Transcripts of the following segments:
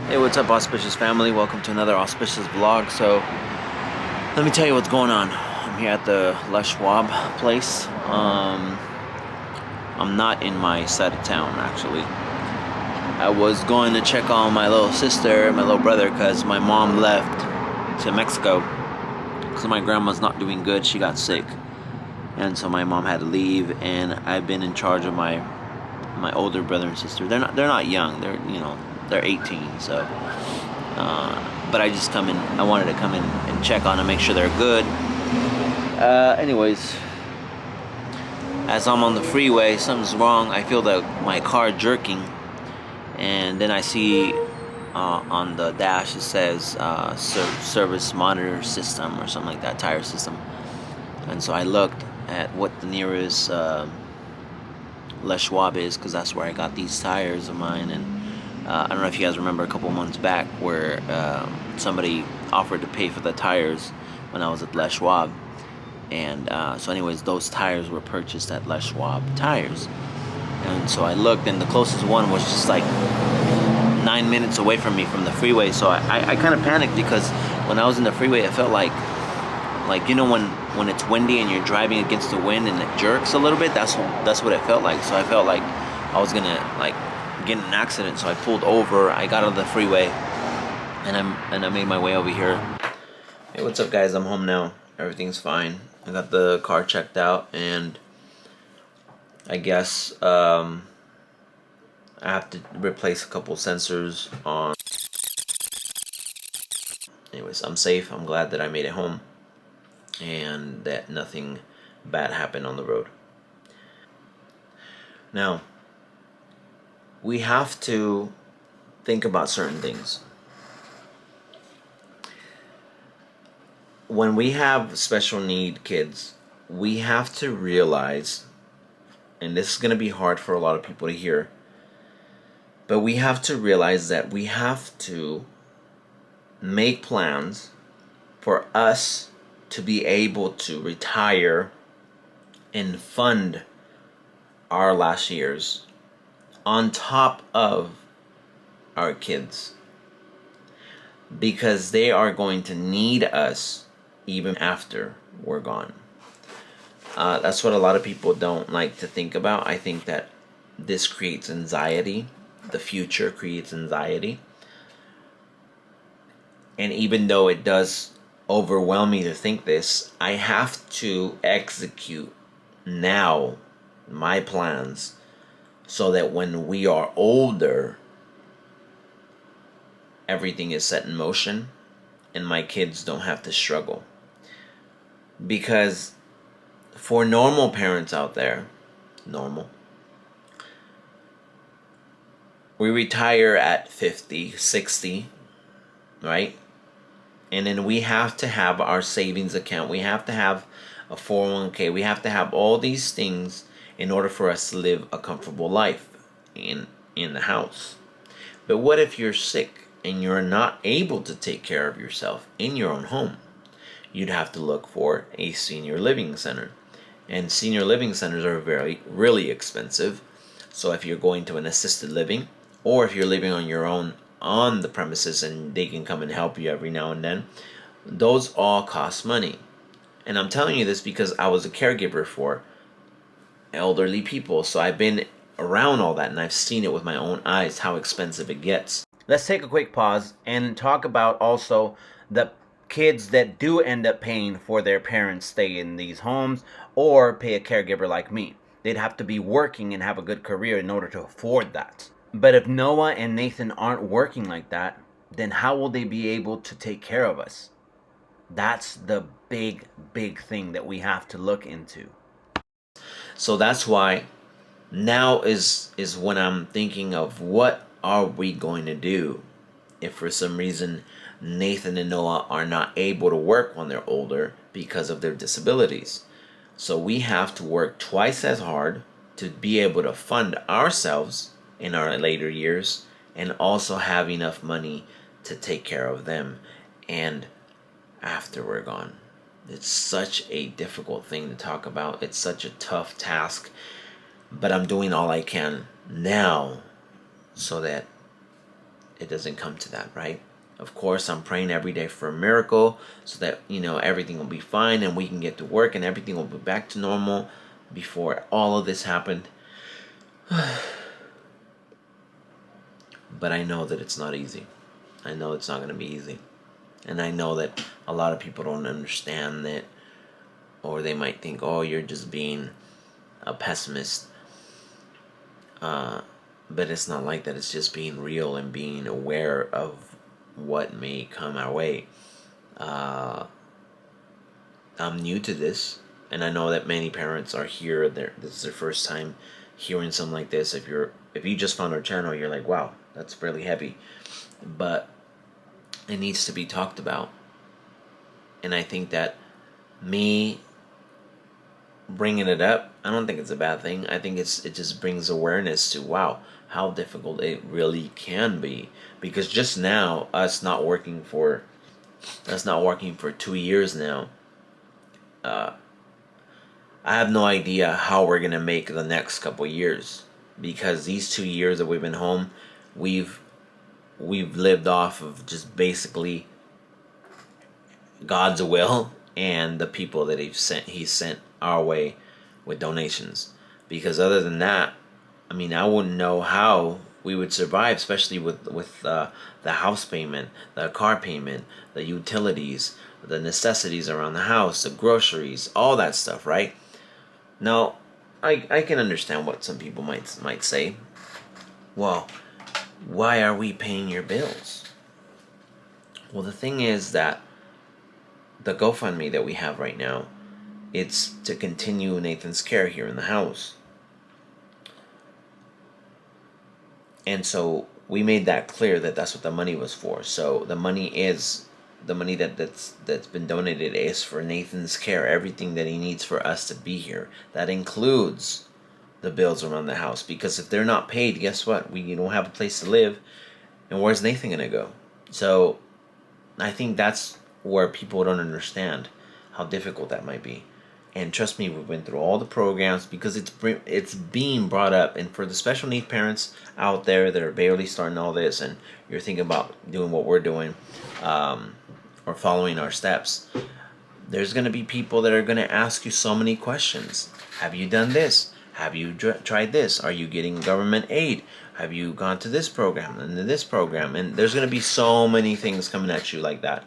Hey, what's up, Auspicious family? Welcome to another Auspicious vlog. So, let me tell you what's going on. I'm here at the Les Schwab place. I'm not in my side of town, actually. I was going to check on my little sister and my little brother because my mom left to Mexico because my grandma's not doing good. She got sick, and so my mom had to leave. And I've been in charge of my older brother and sister. They're not young. They're 18, so but I wanted to come in and check on them, make sure they're good. Anyways, as I'm on the freeway, something's wrong. I feel my car jerking, and then I see on the dash it says service monitor system or something like that, tire system. And so I looked at what the nearest Les Schwab is, because that's where I got these tires of mine. And I don't know if you guys remember a couple months back where somebody offered to pay for the tires when I was at Les Schwab. And so anyways, those tires were purchased at Les Schwab tires. And so I looked, and the closest one was just like 9 minutes away from me from the freeway. So I kind of panicked, because when I was in the freeway, it felt like when it's windy and you're driving against the wind and it jerks a little bit. That's what it felt like. So I felt like I was gonna get in an accident. So I pulled over. I got out of the freeway, and I made my way over here. Hey, what's up, guys? I'm home now. Everything's fine. I got the car checked out, and I guess I have to replace a couple sensors on. Anyways, I'm safe. I'm glad that I made it home and that nothing bad happened on the road. Now, we have to think about certain things. When we have special need kids, we have to realize, and this is going to be hard for a lot of people to hear, but we have to realize that we have to make plans for us to be able to retire and fund our last years on top of our kids, because they are going to need us even after we're gone. That's what a lot of people don't like to think about. I think that this creates anxiety. The future creates anxiety. And even though it does overwhelm me to think this, I have to execute now my plans so that when we are older, everything is set in motion and my kids don't have to struggle. Because for normal parents out there, we retire at 50, 60, right? And then we have to have our savings account. We have to have a 401k. We have to have all these things in order for us to live a comfortable life in the house. But what if you're sick and you're not able to take care of yourself in your own home? You'd have to look for a senior living center. And senior living centers are really expensive. So if you're going to an assisted living, or if you're living on your own on the premises and they can come and help you every now and then, those all cost money. And I'm telling you this because I was a caregiver for elderly people, so I've been around all that and I've seen it with my own eyes how expensive it gets. Let's take a quick pause and talk about also the kids that do end up paying for their parents' stay in these homes or pay a caregiver like me. They'd have to be working and have a good career in order to afford that. But if Noah and Nathan aren't working like that, then how will they be able to take care of us? That's the big thing that we have to look into. So that's why Now is when I'm thinking of what are we going to do if for some reason Nathan and Noah are not able to work when they're older because of their disabilities. So we have to work twice as hard to be able to fund ourselves in our later years and also have enough money to take care of them and after we're gone. It's such a difficult thing to talk about. It's such a tough task, but I'm doing all I can now so that it doesn't come to that, right? Of course, I'm praying every day for a miracle so that, everything will be fine and we can get to work and everything will be back to normal before all of this happened. But I know that it's not easy. I know it's not going to be easy. And I know that a lot of people don't understand that, or they might think, oh, you're just being a pessimist. But it's not like that. It's just being real and being aware of what may come our way. I'm new to this, and I know that many parents are here. This is their first time hearing something like this. If you just found our channel, you're like, wow, that's really heavy. But it needs to be talked about. And I think that me bringing it up, I don't think it's a bad thing. I think it just brings awareness to, wow, how difficult it really can be. Because just now, us not working for 2 years now, I have no idea how we're gonna make the next couple years. Because these 2 years that we've been home, we've lived off of just basically God's will and the people that He sent our way with donations. Because other than that, I wouldn't know how we would survive, especially with the house payment, the car payment, the utilities, the necessities around the house, the groceries, all that stuff, right? Now, I can understand what some people might say. Well, why are we paying your bills? Well, the thing is that the GoFundMe that we have right now, it's to continue Nathan's care here in the house. And so we made that clear that that's what the money was for. So the money that's been donated is for Nathan's care, everything that he needs for us to be here. That includes the bills around the house, because if they're not paid, guess what? We don't have a place to live, and where's Nathan gonna go? So I think that's where people don't understand how difficult that might be. And trust me, we've been through all the programs because it's being brought up. And for the special need parents out there that are barely starting all this, and you're thinking about doing what we're doing, or following our steps, there's going to be people that are going to ask you so many questions. Have you done this? Have you tried this? Are you getting government aid? Have you gone to this program and to this program? And there's going to be so many things coming at you like that.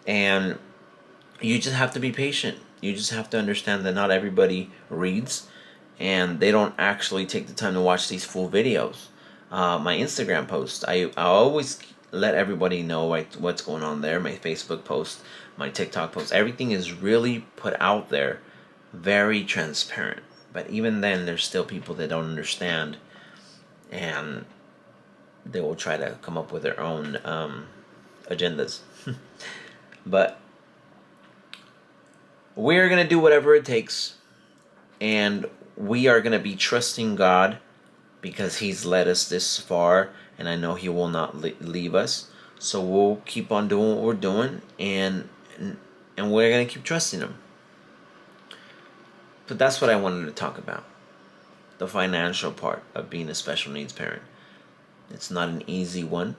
And you just have to be patient. You just have to understand that not everybody reads, and they don't actually take the time to watch these full videos. My Instagram post, I always let everybody know what's going on there. My Facebook post, my TikTok post, everything is really put out there, very transparent. But even then, there's still people that don't understand, and they will try to come up with their own agendas. But we're going to do whatever it takes, and we are going to be trusting God because He's led us this far, and I know He will not leave us. So we'll keep on doing what we're doing, and we're going to keep trusting Him. But that's what I wanted to talk about, the financial part of being a special needs parent. It's not an easy one.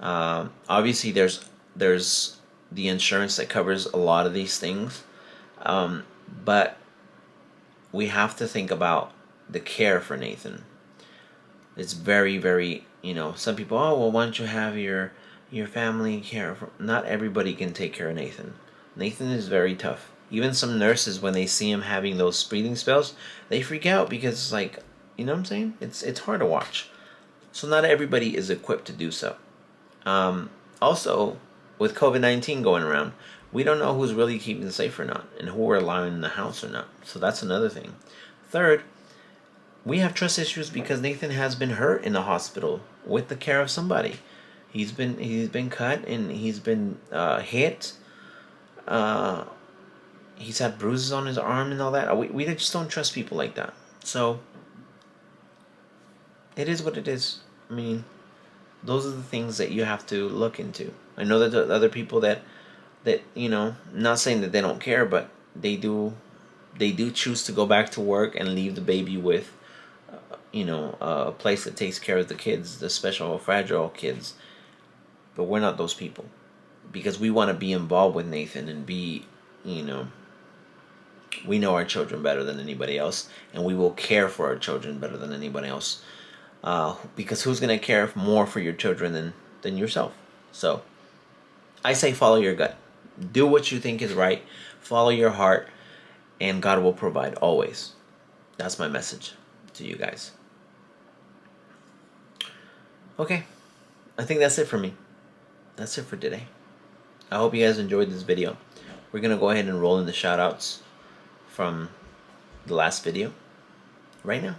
Obviously, there's the insurance that covers a lot of these things. But we have to think about the care for Nathan. It's very, very, some people, oh, well, why don't you have your family care for... Not everybody can take care of Nathan. Nathan is very tough. Even some nurses, when they see him having those breathing spells, they freak out because it's like, you know what I'm saying? It's hard to watch. So not everybody is equipped to do so. Also, with COVID-19 going around, we don't know who's really keeping safe or not, and who we're allowing in the house or not. So that's another thing. Third, we have trust issues because Nathan has been hurt in the hospital with the care of somebody. He's been cut and he's been hit. Uh, he's had bruises on his arm and all that. We just don't trust people like that. So it is what it is. I mean, those are the things that you have to look into. I know that the other people that not saying that they don't care, but they do choose to go back to work and leave the baby with a place that takes care of the kids, the special fragile kids. But we're not those people, because we want to be involved with Nathan and be, we know our children better than anybody else, and we will care for our children better than anybody else. Because who's gonna care more for your children than yourself? So I say follow your gut, do what you think is right, follow your heart, and God will provide always. That's my message to you guys. Okay, I think that's it for me. That's it for today. I hope you guys enjoyed this video. We're gonna go ahead and roll in the shout outs from the last video right now.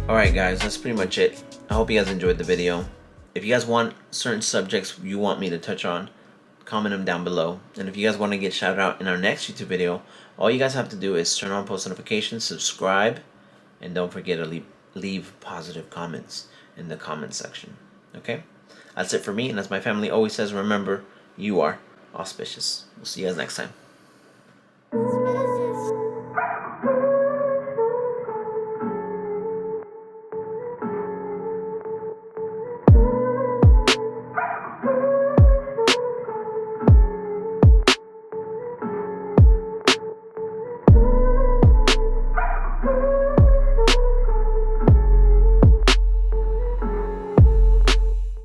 Alright guys, that's pretty much it. I hope you guys enjoyed the video. If you guys want certain subjects you want me to touch on, comment them down below. And if you guys want to get shouted out in our next YouTube video, all you guys have to do is turn on post notifications, subscribe, and don't forget to leave positive comments in the comment section. Okay? That's it for me, and as my family always says, remember, you are auspicious. We'll see you guys next time.